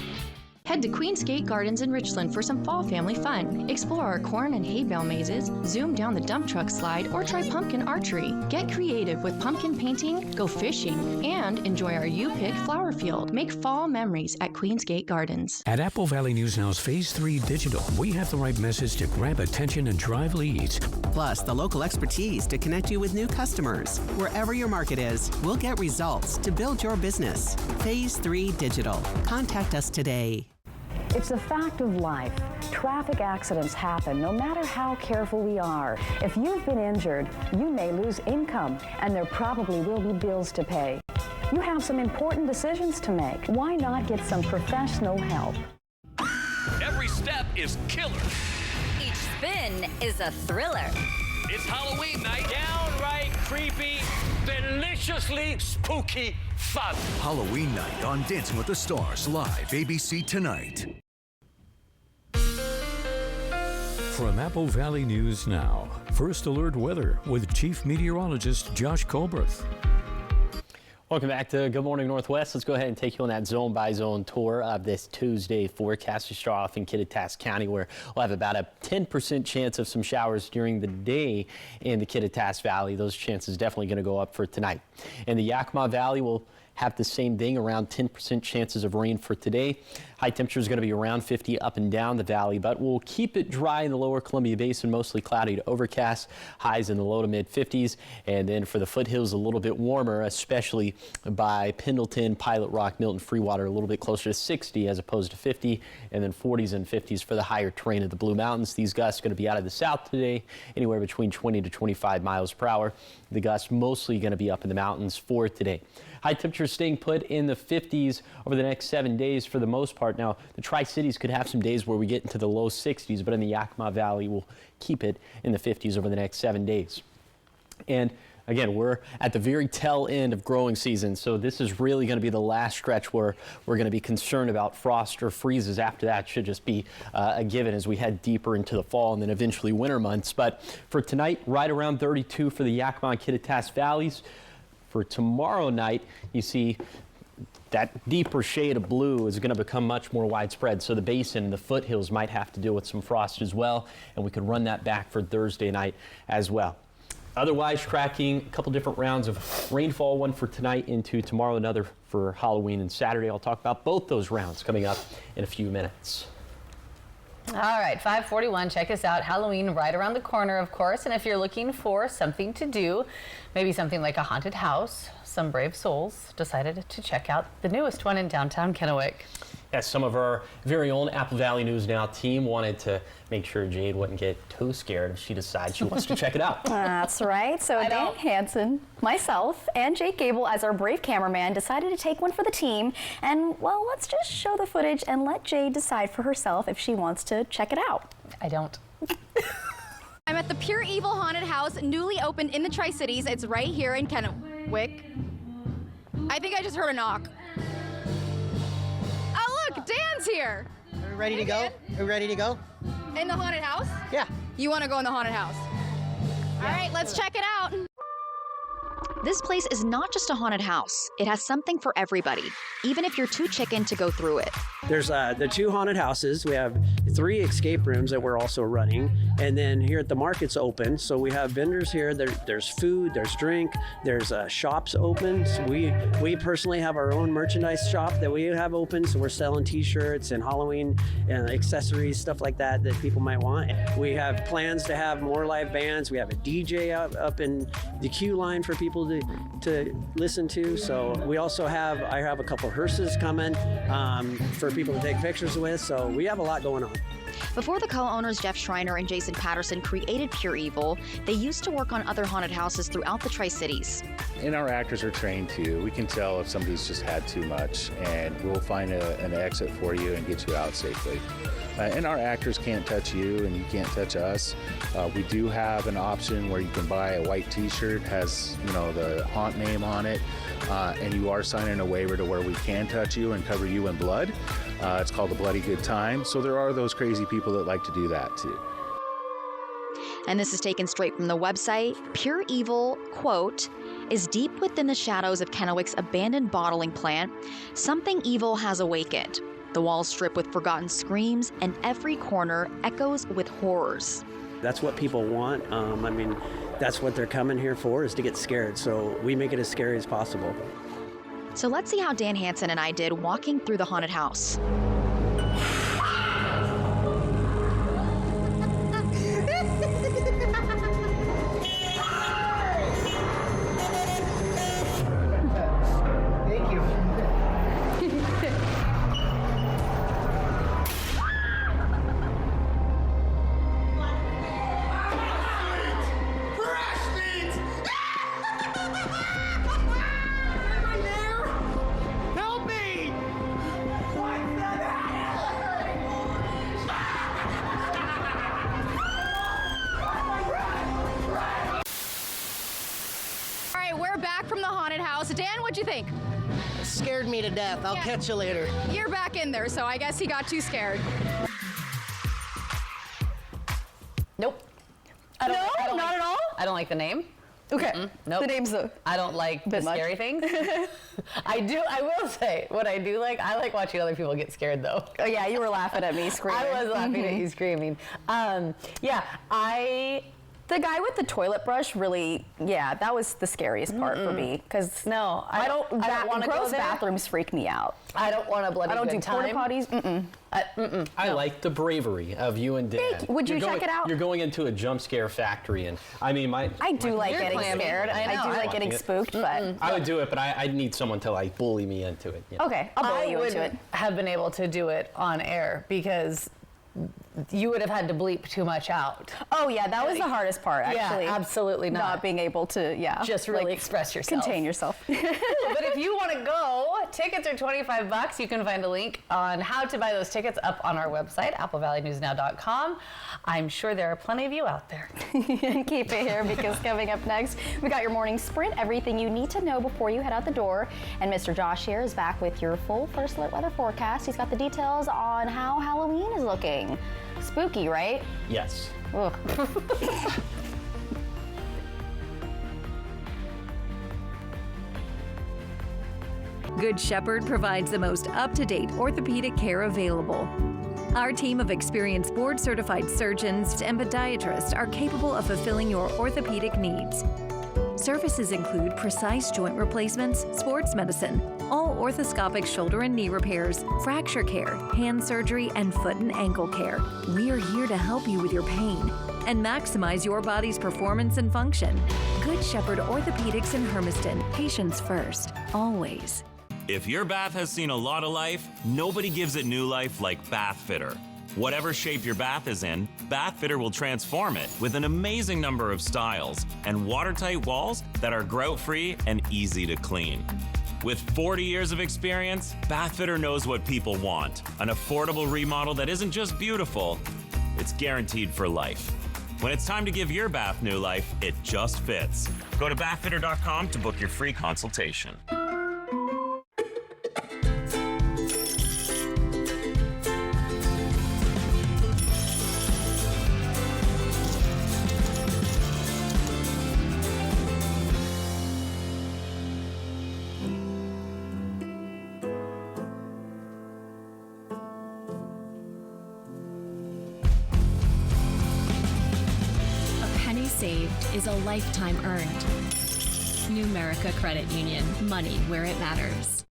Head to Queensgate Gardens in Richland for some fall family fun. Explore our corn and hay bale mazes, zoom down the dump truck slide, or try pumpkin archery. Get creative with pumpkin painting, go fishing, and enjoy our U-Pick flower field. Make fall memories at Queensgate Gardens. At Apple Valley News Now's Phase 3 Digital, we have the right message to grab attention and drive leads. Plus, the local expertise to connect you with new customers. Wherever your market is, we'll get results to build your business. Phase 3 Digital. Contact us today. It's a fact of life. Traffic accidents happen no matter how careful we are. If you've been injured, you may lose income, and there probably will be bills to pay. You have some important decisions to make. Why not get some professional help? Every step is killer. Each spin is a thriller. It's Halloween night. Downright creepy, deliciously spooky fun. Halloween night on Dancing with the Stars, live ABC tonight. From Apple Valley News Now, First Alert Weather with Chief Meteorologist Josh Colbreth. Welcome back to Good Morning Northwest. Let's go ahead and take you on that zone-by-zone tour of this Tuesday forecast. We start off in Kittitas County, where we'll have about a 10% chance of some showers during the day in the Kittitas Valley. Those chances definitely going to go up for tonight. In the Yakima Valley, we'll have the same thing, around 10% chances of rain for today. High temperature is going to be around 50 up and down the valley, but we'll keep it dry in the lower Columbia Basin, mostly cloudy to overcast, highs in the low to mid 50s. And then for the foothills, a little bit warmer, especially by Pendleton, Pilot Rock, Milton, Freewater, a little bit closer to 60 as opposed to 50, and then 40s and 50s for the higher terrain of the Blue Mountains. These gusts are going to be out of the south today, anywhere between 20 to 25 miles per hour. The gusts mostly going to be up in the mountains for today. High temperatures staying put in the 50s over the next 7 days for the most part. Now, the Tri-Cities could have some days where we get into the low 60s, but in the Yakima Valley, we'll keep it in the 50s over the next 7 days. And again, we're at the very tail end of growing season, so this is really going to be the last stretch where we're going to be concerned about frost or freezes. After that, should just be a given as we head deeper into the fall and then eventually winter months. But for tonight, right around 32 for the Yakima and Kittitas Valleys. For tomorrow night, you see that deeper shade of blue is going to become much more widespread. So the basin and the foothills might have to deal with some frost as well, and we could run that back for Thursday night as well. Otherwise, tracking a couple different rounds of rainfall, one for tonight into tomorrow, another for Halloween and Saturday. I'll talk about both those rounds coming up in a few minutes. All right, 5:41. Check us out. Halloween right around the corner, of course. And if you're looking for something to do, maybe something like a haunted house, some brave souls decided to check out the newest one in downtown Kennewick. Yes, some of our very own Apple Valley News Now team wanted to make sure Jade wouldn't get too scared if she decides she wants to check it out. That's right. So Dan Hansen, myself, and Jake Gable as our brave cameraman decided to take one for the team. And, well, let's just show the footage and let Jade decide for herself if she wants to check it out. I don't. I'm at the Pure Evil Haunted House, newly opened in the Tri-Cities. It's right here in Kennewick. I think I just heard a knock. Oh, look, Dan's here. Are we ready to go? Are we ready to go? In the haunted house? Yeah. You want to go in the haunted house? All right, let's check it out. This place is not just a haunted house. It has something for everybody, even if you're too chicken to go through it. There's the 2 haunted houses. We have 3 escape rooms that we're also running. And then here at the market's open. So we have vendors here. There's food, there's drink, there's shops open. So we personally have our own merchandise shop that we have open. So we're selling t-shirts and Halloween accessories, stuff like that people might want. We have plans to have more live bands. We have a DJ up in the queue line for people to listen to. So we also I have a couple hearses coming for people to take pictures with. So we have a lot going on. Before the co-owners Jeff Schreiner and Jason Patterson created Pure Evil, they used to work on other haunted houses throughout the Tri-Cities. And our actors are trained too. We can tell if somebody's just had too much, and we'll find an exit for you and get you out safely. And our actors can't touch you and you can't touch us. We do have an option where you can buy a white t-shirt, has the haunt name on it, and you are signing a waiver to where we can touch you and cover you in blood. It's called a Bloody Good Time. So there are those crazy people that like to do that too. And this is taken straight from the website. Pure Evil, quote, is deep within the shadows of Kennewick's abandoned bottling plant. Something evil has awakened. The walls strip with forgotten screams, and every corner echoes with horrors. That's what people want. That's what they're coming here for, is to get scared. So we make it as scary as possible. So let's see how Dan Hansen and I did walking through the haunted house. Dan, what'd you think? Scared me to death. I'll catch you later. You're back in there, so I guess he got too scared. Nope. I don't not at all? I don't like the name. Okay. Nope. The name's I don't like the scary things. I will say, what I do like, I like watching other people get scared though. Oh yeah, you were laughing at me screaming. I was laughing at you screaming. The guy with the toilet brush really, that was the scariest part for me. Because I don't want to go gross there. bathrooms freak me out. I don't want a bloody I don't do good porta time. potties. I like the bravery of you and Dan. Thank you. Would you check it out? You're going into a jump scare factory, and I mean, I do like You're getting clammy. scared. I know. I do I like getting spooked, but I would do it, but I need someone to like bully me into it. You know? okay, I'll bully you into it. have been able to do it on air because you would have had to bleep too much out. Oh yeah, that was the hardest part actually. Yeah, absolutely not. Not being able to, just really express yourself. Contain yourself. But if you want to go, tickets are $25. You can find a link on how to buy those tickets up on our website, applevalley.newsnow.com. I'm sure there are plenty of you out there. And keep it here because coming up next, we got your morning sprint, everything you need to know before you head out the door. And Mr. Josh here is back with your full First Alert weather forecast. He's got the details on how Halloween is looking. Spooky, right? Yes. Ugh. Good Shepherd provides the most up-to-date orthopedic care available. Our team of experienced board-certified surgeons and podiatrists are capable of fulfilling your orthopedic needs. Services include precise joint replacements, sports medicine, all orthoscopic shoulder and knee repairs, fracture care, hand surgery, and foot and ankle care. We are here to help you with your pain and maximize your body's performance and function. Good Shepherd Orthopedics in Hermiston. Patients first, always. If your bath has seen a lot of life, nobody gives it new life like Bath Fitter. Whatever shape your bath is in, Bath Fitter will transform it with an amazing number of styles and watertight walls that are grout-free and easy to clean. With 40 years of experience, Bath Fitter knows what people want. An affordable remodel that isn't just beautiful, it's guaranteed for life. When it's time to give your bath new life, it just fits. Go to bathfitter.com to book your free consultation. Saved is a lifetime earned. Numerica Credit Union. Money where it matters.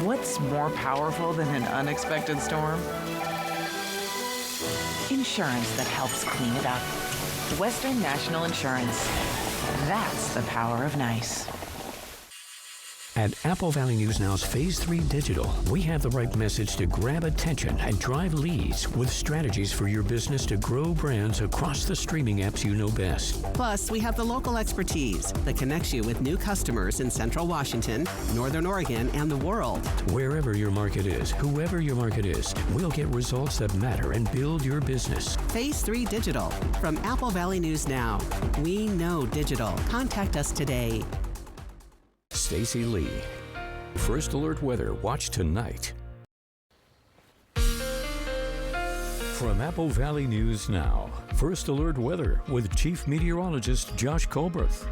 What's more powerful than an unexpected storm? Insurance that helps clean it up. Western National Insurance. That's the power of nice. At Apple Valley News Now's Phase 3 Digital, we have the right message to grab attention and drive leads with strategies for your business to grow brands across the streaming apps you know best. Plus, we have the local expertise that connects you with new customers in Central Washington, Northern Oregon, and the world. Wherever your market is, whoever your market is, we'll get results that matter and build your business. Phase 3 Digital from Apple Valley News Now. We know digital. Contact us today. Stacy Lee. First Alert Weather. Watch tonight. From Apple Valley News Now, First Alert Weather with Chief Meteorologist Josh Colbreth.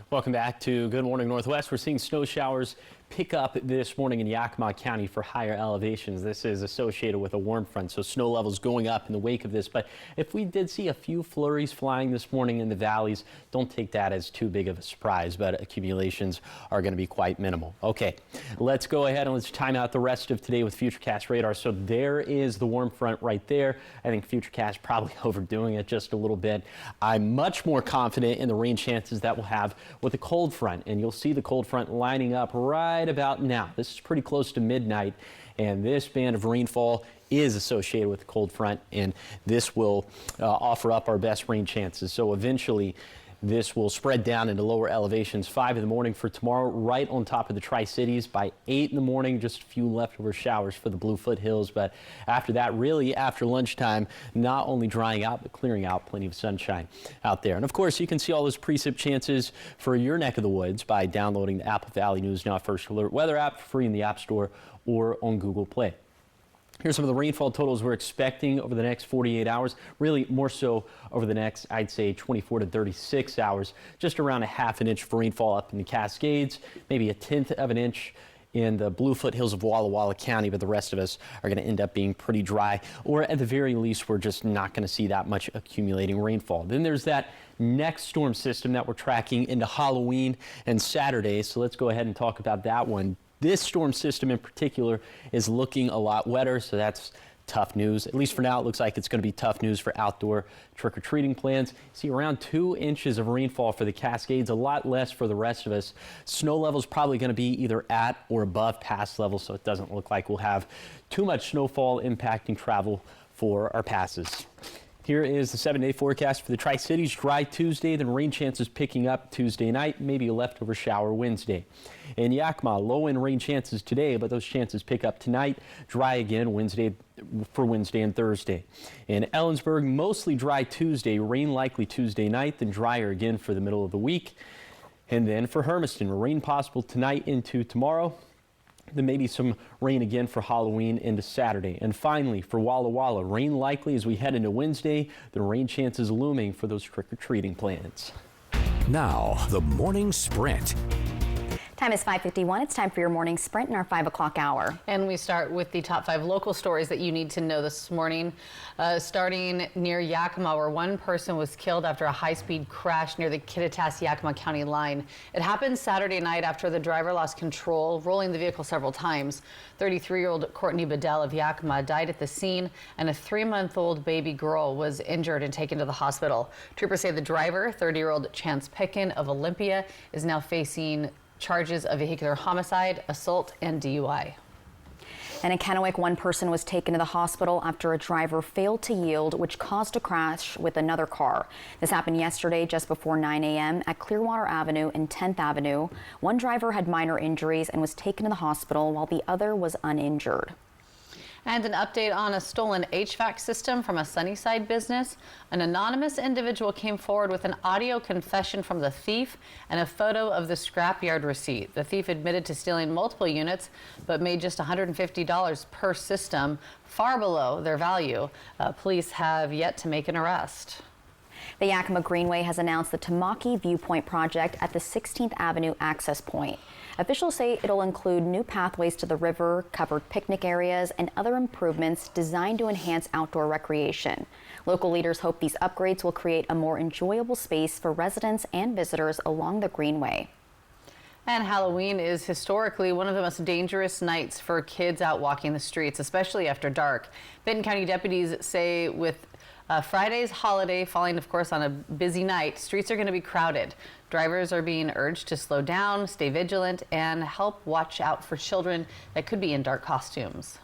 Welcome back to Good Morning Northwest. We're seeing snow showers pick up this morning in Yakima County for higher elevations. This is associated with a warm front, so snow levels going up in the wake of this. But if we did see a few flurries flying this morning in the valleys, don't take that as too big of a surprise, but accumulations are going to be quite minimal. Okay, let's go ahead and let's time out the rest of today with Futurecast radar. So there is the warm front right there. I think Futurecast probably overdoing it just a little bit. I'm much more confident in the rain chances that we'll have with the cold front, and you'll see the cold front lining up right about now. This is pretty close to midnight, and this band of rainfall is associated with the cold front, and this will offer up our best rain chances. So eventually This will spread down into lower elevations 5 in the morning for tomorrow, right on top of the Tri-Cities. By 8 in the morning, just a few leftover showers for the Blue Foothills. But after that, really after lunchtime, not only drying out, but clearing out, plenty of sunshine out there. And of course, you can see all those precip chances for your neck of the woods by downloading the Apple Valley News Now First Alert weather app free in the App Store or on Google Play. Here's some of the rainfall totals we're expecting over the next 48 hours, really more so over the next, I'd say, 24 to 36 hours. Just around a ½ inch of rainfall up in the Cascades, maybe 1/10 of an inch in the Blue Foothills of Walla Walla County, but the rest of us are going to end up being pretty dry, or at the very least, we're just not going to see that much accumulating rainfall. Then there's that next storm system that we're tracking into Halloween and Saturday, so let's go ahead and talk about that one. This storm system in particular is looking a lot wetter, so that's tough news. At least for now, it looks like it's going to be tough news for outdoor trick-or-treating plans. See around 2 inches of rainfall for the Cascades, a lot less for the rest of us. Snow level is probably going to be either at or above pass level, so it doesn't look like we'll have too much snowfall impacting travel for our passes. Here is the 7-day forecast for the Tri-Cities. Dry Tuesday, then rain chances picking up Tuesday night, maybe a leftover shower Wednesday. In Yakima, low-end rain chances today, but those chances pick up tonight. Dry again Wednesday and Thursday. In Ellensburg, mostly dry Tuesday, rain likely Tuesday night, then drier again for the middle of the week. And then for Hermiston, rain possible tonight into tomorrow. Then maybe some rain again for Halloween into Saturday. And finally, for Walla Walla, rain likely as we head into Wednesday. The rain chances looming for those trick-or-treating plans. Now, the morning sprint. Time is 5:51. It's time for your morning sprint in our 5 o'clock hour. And we start with the top 5 local stories that you need to know this morning. Starting near Yakima, where one person was killed after a high-speed crash near the Kittitas-Yakima County line. It happened Saturday night after the driver lost control, rolling the vehicle several times. 33-year-old Courtney Bedell of Yakima died at the scene, and a 3-month-old baby girl was injured and taken to the hospital. Troopers say the driver, 30-year-old Chance Pickin of Olympia, is now facing charges of vehicular homicide, assault, and DUI. And in Kennewick, one person was taken to the hospital after a driver failed to yield, which caused a crash with another car. This happened yesterday just before 9 a.m. at Clearwater Avenue and 10th Avenue. One driver had minor injuries and was taken to the hospital while the other was uninjured. And an update on a stolen HVAC system from a Sunnyside business. An anonymous individual came forward with an audio confession from the thief and a photo of the scrapyard receipt. The thief admitted to stealing multiple units, but made just $150 per system, far below their value. Police have yet to make an arrest. The Yakima Greenway has announced the Tamaki Viewpoint project at the 16th Avenue access point. Officials say it'll include new pathways to the river, covered picnic areas, and other improvements designed to enhance outdoor recreation. Local leaders hope these upgrades will create a more enjoyable space for residents and visitors along the Greenway. And Halloween is historically one of the most dangerous nights for kids out walking the streets, especially after dark. Benton County deputies say with Friday's holiday falling, of course, on a busy night, streets are going to be crowded. Drivers are being urged to slow down, stay vigilant, and help watch out for children that could be in dark costumes.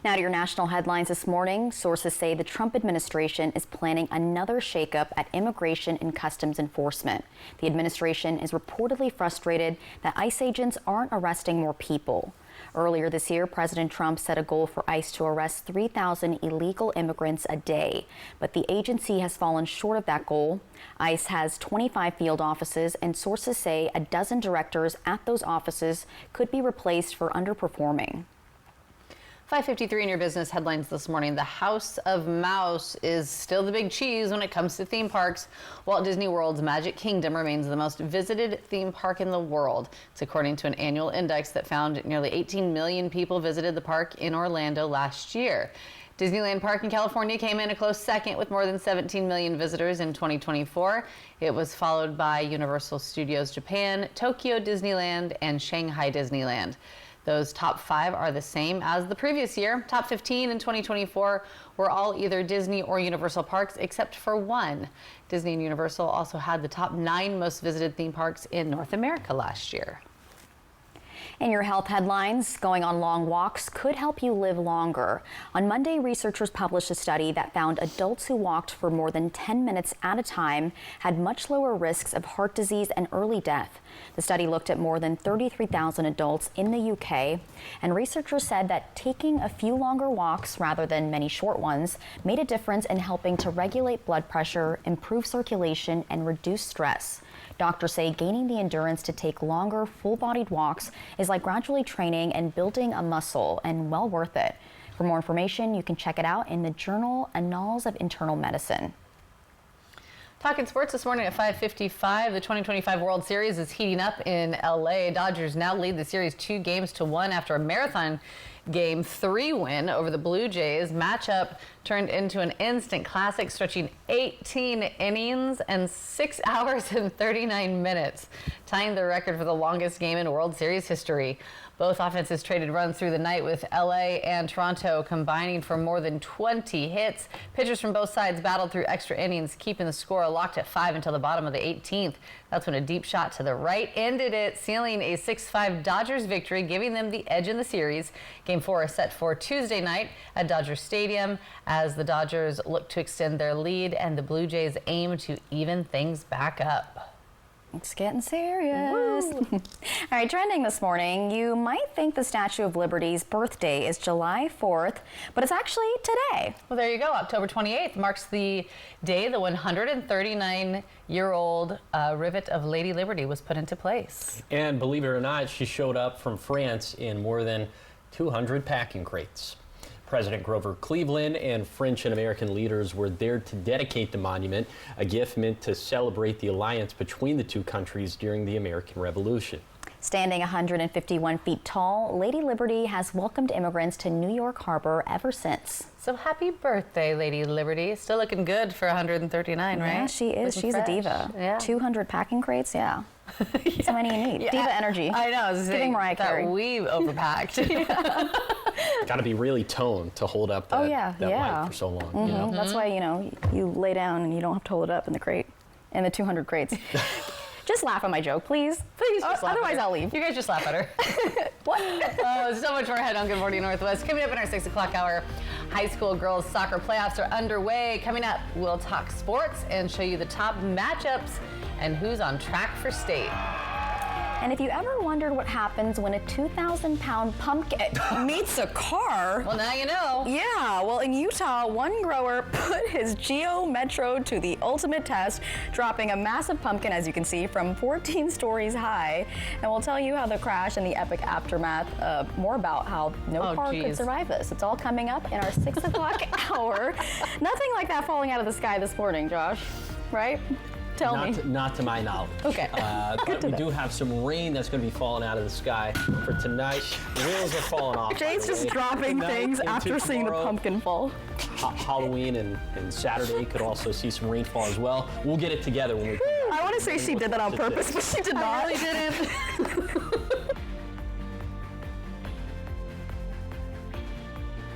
Now to your national headlines this morning. Sources say the Trump administration is planning another shakeup at Immigration and Customs Enforcement. The administration is reportedly frustrated that ICE agents aren't arresting more people. Earlier this year, President Trump set a goal for ICE to arrest 3,000 illegal immigrants a day, but the agency has fallen short of that goal. ICE has 25 field offices, and sources say a dozen directors at those offices could be replaced for underperforming. 5:53 in your business headlines this morning. The House of Mouse is still the big cheese when it comes to theme parks. Walt Disney World's Magic Kingdom remains the most visited theme park in the world. It's according to an annual index that found nearly 18 million people visited the park in Orlando last year. Disneyland Park in California came in a close second with more than 17 million visitors in 2024. It was followed by Universal Studios Japan, Tokyo Disneyland, and Shanghai Disneyland. Those top 5 are the same as the previous year. Top 15 in 2024 were all either Disney or Universal parks, except for one. Disney and Universal also had the top 9 most visited theme parks in North America last year. In your health headlines, going on long walks could help you live longer. On Monday, researchers published a study that found adults who walked for more than 10 minutes at a time had much lower risks of heart disease and early death. The study looked at more than 33,000 adults in the UK, and researchers said that taking a few longer walks rather than many short ones made a difference in helping to regulate blood pressure, improve circulation, and reduce stress. Doctors say gaining the endurance to take longer, full-bodied walks is like gradually training and building a muscle, and well worth it. For more information, you can check it out in the journal Annals of Internal Medicine. Talking sports this morning at 5:55. The 2025 World Series is heating up in LA. Dodgers now lead the series 2-1 after a marathon Game 3 win over the Blue Jays. Matchup turned into an instant classic, stretching 18 innings and 6 hours and 39 minutes, tying the record for the longest game in World Series history. Both offenses traded runs through the night, with LA and Toronto combining for more than 20 hits. Pitchers from both sides battled through extra innings, keeping the score locked at 5 until the bottom of the 18th. That's when a deep shot to the right ended it, sealing a 6-5 Dodgers victory, giving them the edge in the series. Game 4 is set for Tuesday night at Dodger Stadium as the Dodgers look to extend their lead and the Blue Jays aim to even things back up. It's getting serious. All right, trending this morning, you might think the Statue of Liberty's birthday is July 4th, but it's actually today. Well, there you go. October 28th marks the day the 139-year-old rivet of Lady Liberty was put into place. And believe it or not, she showed up from France in more than 200 packing crates. President Grover Cleveland and French and American leaders were there to dedicate the monument, a gift meant to celebrate the alliance between the two countries during the American Revolution. Standing 151 feet tall, Lady Liberty has welcomed immigrants to New York Harbor ever since. So happy birthday, Lady Liberty. Still looking good for 139, right? Yeah, she is. Looking She's fresh. a diva. Yeah. 200 packing crates, yeah. So many you need. Yeah. Diva energy. I know. I was Giving saying Mariah Carey. that we overpacked. Got to be really toned to hold up that mic for so long. You know? That's why, you lay down and you don't have to hold it up in the crate, in the 200 crates. Just laugh at my joke, please. Please just laugh otherwise at her. I'll leave. You guys just laugh at her. What? Oh, so much more ahead on Good Morning Northwest. Coming up in our 6 o'clock hour, high school girls soccer playoffs are underway. Coming up, we'll talk sports and show you the top matchups and who's on track for state. And if you ever wondered what happens when a 2,000-pound pumpkin meets a car... Well, now you know. Yeah, well, in Utah, one grower put his Geo Metro to the ultimate test, dropping a massive pumpkin, as you can see, from 14 stories high. And we'll tell you how the crash and the epic aftermath, more about how no car could survive this. It's all coming up in our 6 o'clock hour. Nothing like that falling out of the sky this morning, Josh, right? Tell me. Not to my knowledge. Okay. But we do have some rain that's going to be falling out of the sky for tonight. The wheels are falling off. Jay's just dropping things after seeing the pumpkin fall. Halloween and Saturday could also see some rainfall as well. We'll get it together when we come back. I want to say she did that on purpose, but she did not. I really didn't.